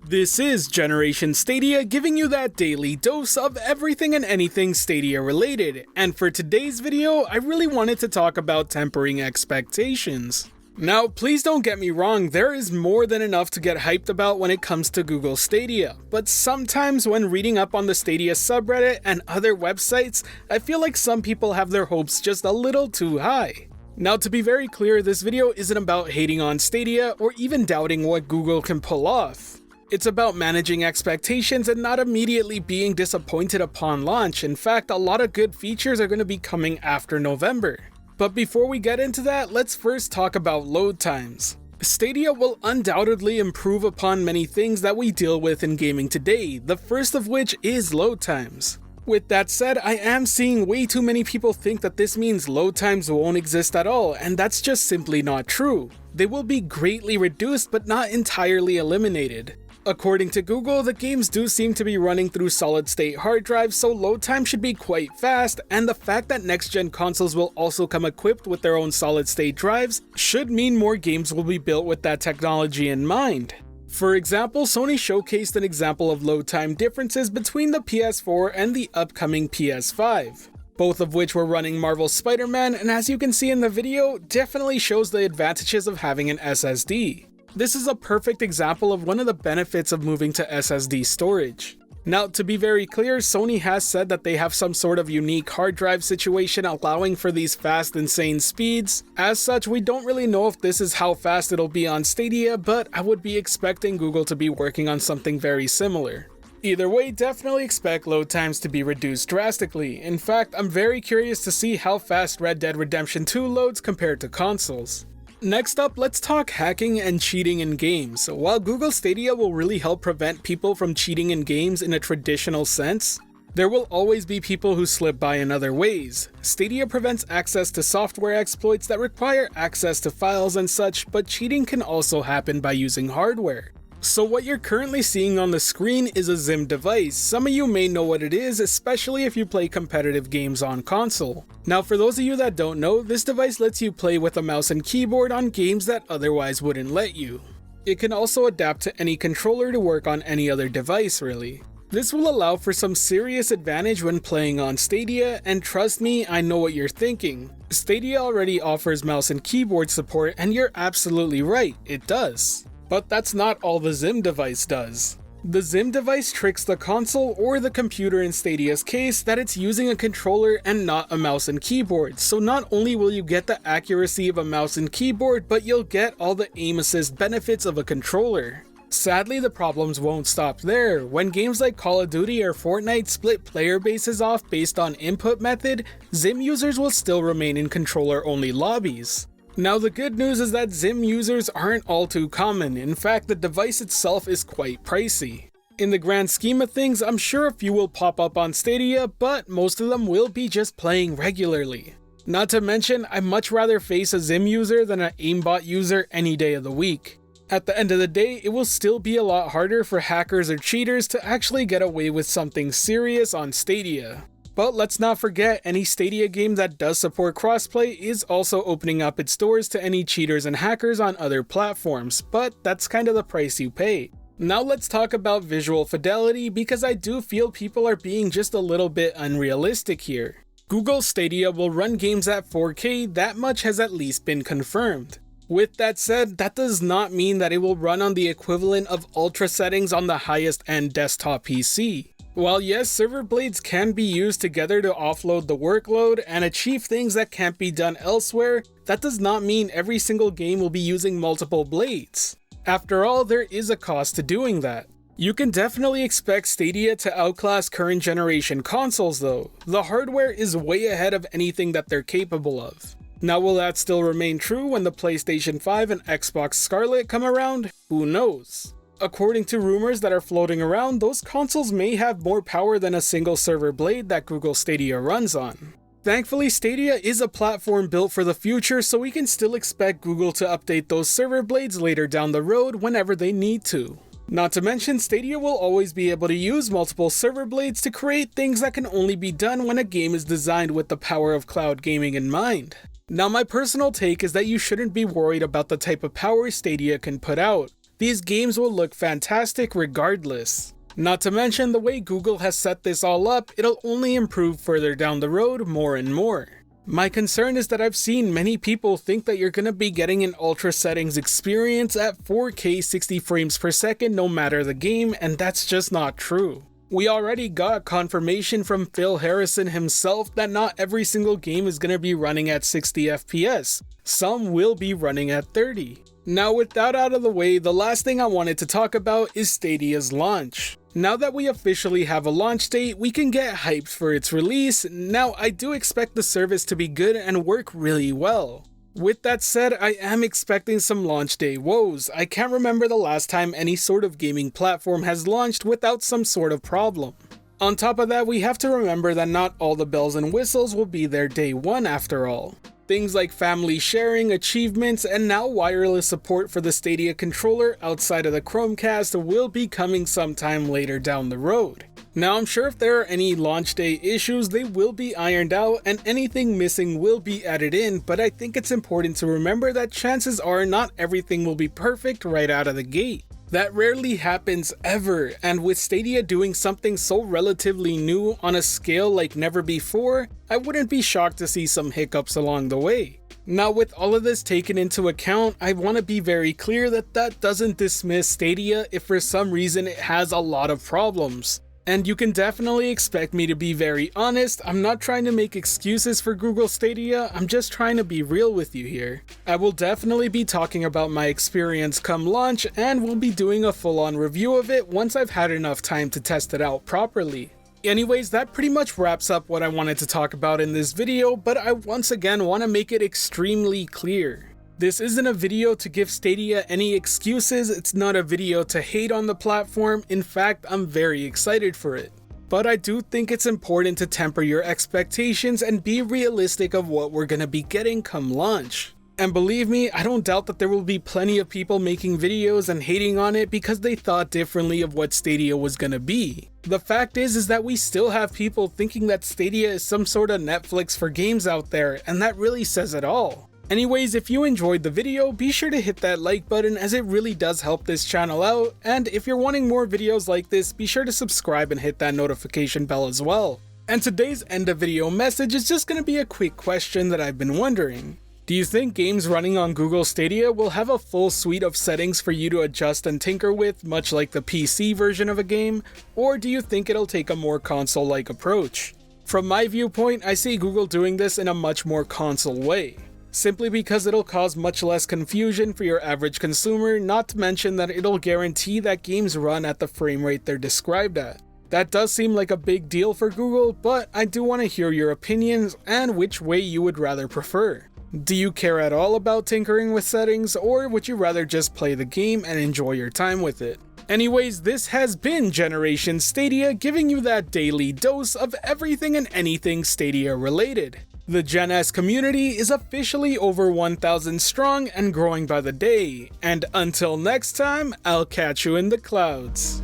This is Generation Stadia, giving you that daily dose of everything and anything Stadia related, and for today's video, I really wanted to talk about tempering expectations. Now, please don't get me wrong, there is more than enough to get hyped about when it comes to Google Stadia, but sometimes when reading up on the Stadia subreddit and other websites, I feel like some people have their hopes just a little too high. Now, to be very clear, this video isn't about hating on Stadia or even doubting what Google can pull off. It's about managing expectations and not immediately being disappointed upon launch. In fact, a lot of good features are going to be coming after November. But before we get into that, let's first talk about load times. Stadia will undoubtedly improve upon many things that we deal with in gaming today, the first of which is load times. With that said, I am seeing way too many people think that this means load times won't exist at all, and that's just simply not true. They will be greatly reduced but not entirely eliminated. According to Google, the games do seem to be running through solid-state hard drives, so load time should be quite fast, and the fact that next-gen consoles will also come equipped with their own solid-state drives should mean more games will be built with that technology in mind. For example, Sony showcased an example of load time differences between the PS4 and the upcoming PS5, both of which were running Marvel's Spider-Man, and as you can see in the video, definitely shows the advantages of having an SSD. This is a perfect example of one of the benefits of moving to SSD storage. Now, to be very clear, Sony has said that they have some sort of unique hard drive situation allowing for these fast, insane speeds. As such, we don't really know if this is how fast it'll be on Stadia, but I would be expecting Google to be working on something very similar. Either way, definitely expect load times to be reduced drastically. In fact, I'm very curious to see how fast Red Dead Redemption 2 loads compared to consoles. Next up, let's talk hacking and cheating in games. While Google Stadia will really help prevent people from cheating in games in a traditional sense, there will always be people who slip by in other ways. Stadia prevents access to software exploits that require access to files and such, but cheating can also happen by using hardware. So what you're currently seeing on the screen is a Zim device. Some of you may know what it is, especially if you play competitive games on console. Now, for those of you that don't know, this device lets you play with a mouse and keyboard on games that otherwise wouldn't let you. It can also adapt to any controller to work on any other device, really. This will allow for some serious advantage when playing on Stadia, and trust me, I know what you're thinking. Stadia already offers mouse and keyboard support, and you're absolutely right, it does. But that's not all the Zim device does. The Zim device tricks the console, or the computer in Stadia's case, that it's using a controller and not a mouse and keyboard, so not only will you get the accuracy of a mouse and keyboard, but you'll get all the aim assist benefits of a controller. Sadly, the problems won't stop there. When games like Call of Duty or Fortnite split player bases off based on input method, Zim users will still remain in controller-only lobbies. Now, the good news is that Zim users aren't all too common. In fact, the device itself is quite pricey. In the grand scheme of things, I'm sure a few will pop up on Stadia, but most of them will be just playing regularly. Not to mention, I'd much rather face a Zim user than an aimbot user any day of the week. At the end of the day, it will still be a lot harder for hackers or cheaters to actually get away with something serious on Stadia. But let's not forget, any Stadia game that does support crossplay is also opening up its doors to any cheaters and hackers on other platforms, but that's kind of the price you pay. Now let's talk about visual fidelity, because I do feel people are being just a little bit unrealistic here. Google Stadia will run games at 4K, that much has at least been confirmed. With that said, that does not mean that it will run on the equivalent of ultra settings on the highest end desktop PC. While yes, server blades can be used together to offload the workload and achieve things that can't be done elsewhere, that does not mean every single game will be using multiple blades. After all, there is a cost to doing that. You can definitely expect Stadia to outclass current generation consoles though. The hardware is way ahead of anything that they're capable of. Now, will that still remain true when the PlayStation 5 and Xbox Scarlet come around? Who knows? According to rumors that are floating around, those consoles may have more power than a single server blade that Google Stadia runs on. Thankfully, Stadia is a platform built for the future, so we can still expect Google to update those server blades later down the road whenever they need to. Not to mention, Stadia will always be able to use multiple server blades to create things that can only be done when a game is designed with the power of cloud gaming in mind. Now, my personal take is that you shouldn't be worried about the type of power Stadia can put out. these games will look fantastic regardless. Not to mention the way Google has set this all up, it'll only improve further down the road more and more. My concern is that I've seen many people think that you're gonna be getting an ultra settings experience at 4K 60 frames per second no matter the game, and that's just not true. We already got confirmation from Phil Harrison himself that not every single game is gonna be running at 60 FPS. Some will be running at 30. Now with that out of the way, the last thing I wanted to talk about is Stadia's launch. Now that we officially have a launch date, we can get hyped for its release. Now I do expect the service to be good and work really well. With that said, I am expecting some launch day woes. I can't remember the last time any sort of gaming platform has launched without some sort of problem. On top of that, we have to remember that not all the bells and whistles will be there day one after all. Things like family sharing, achievements, and now wireless support for the Stadia controller outside of the Chromecast will be coming sometime later down the road. Now I'm sure if there are any launch day issues, they will be ironed out and anything missing will be added in, but I think it's important to remember that chances are not everything will be perfect right out of the gate. That rarely happens ever, and with Stadia doing something so relatively new on a scale like never before, I wouldn't be shocked to see some hiccups along the way. Now with all of this taken into account, I want to be very clear that that doesn't dismiss Stadia if for some reason it has a lot of problems. And you can definitely expect me to be very honest. I'm not trying to make excuses for Google Stadia, I'm just trying to be real with you here. I will definitely be talking about my experience come launch, and we'll be doing a full-on review of it once I've had enough time to test it out properly. Anyways, that pretty much wraps up what I wanted to talk about in this video, but I once again want to make it extremely clear. This isn't a video to give Stadia any excuses, it's not a video to hate on the platform, in fact I'm very excited for it. But I do think it's important to temper your expectations and be realistic of what we're gonna be getting come launch. And believe me, I don't doubt that there will be plenty of people making videos and hating on it because they thought differently of what Stadia was gonna be. The fact is that we still have people thinking that Stadia is some sort of Netflix for games out there, and that really says it all. Anyways, if you enjoyed the video, be sure to hit that like button as it really does help this channel out, and if you're wanting more videos like this, be sure to subscribe and hit that notification bell as well. And today's end of video message is just going to be a quick question that I've been wondering. Do you think games running on Google Stadia will have a full suite of settings for you to adjust and tinker with, much like the PC version of a game, or do you think it'll take a more console-like approach? From my viewpoint, I see Google doing this in a much more console way. Simply because it'll cause much less confusion for your average consumer, not to mention that it'll guarantee that games run at the frame rate they're described at. That does seem like a big deal for Google, but I do want to hear your opinions and which way you would rather prefer. Do you care at all about tinkering with settings, or would you rather just play the game and enjoy your time with it? Anyways, this has been Generation Stadia, giving you that daily dose of everything and anything Stadia related. The Gen S community is officially over 1,000 strong and growing by the day, and until next time, I'll catch you in the clouds.